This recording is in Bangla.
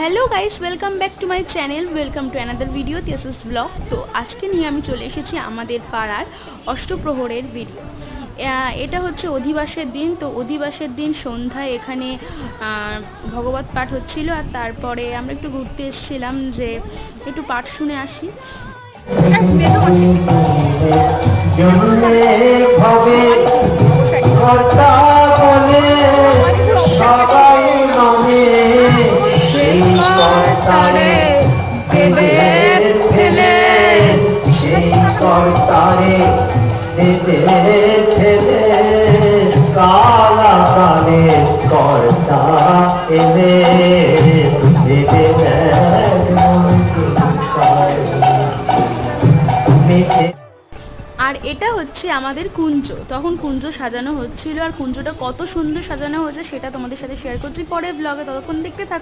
Hello guys, welcome back to my channel, welcome to another video TSS blog. তো আজকে নিয়ে আমি চলে এসেছি আমাদের পাড়ার অষ্টপ্রহরের ভিডিও। এটা হচ্ছে অধিবাসের দিন। তো অধিবাসের দিন সন্ধ্যায় এখানে ভগবত পাঠ হচ্ছিল, আর তারপরে আমরা একটু ঘুরতে এসেছিলাম যে একটু পাঠ শুনে আসি। কালা কালে কর্তা এলে আর এটা হচ্ছে আমাদের কুঞ্জ। তখন কুঞ্জ সাজানো হচ্ছিল, আর কুঞ্জটা কত সুন্দর সাজানো হয়েছে সেটা তোমাদের সাথে শেয়ার করছি পরের ব্লগে। ততক্ষণ দেখতে থাকো।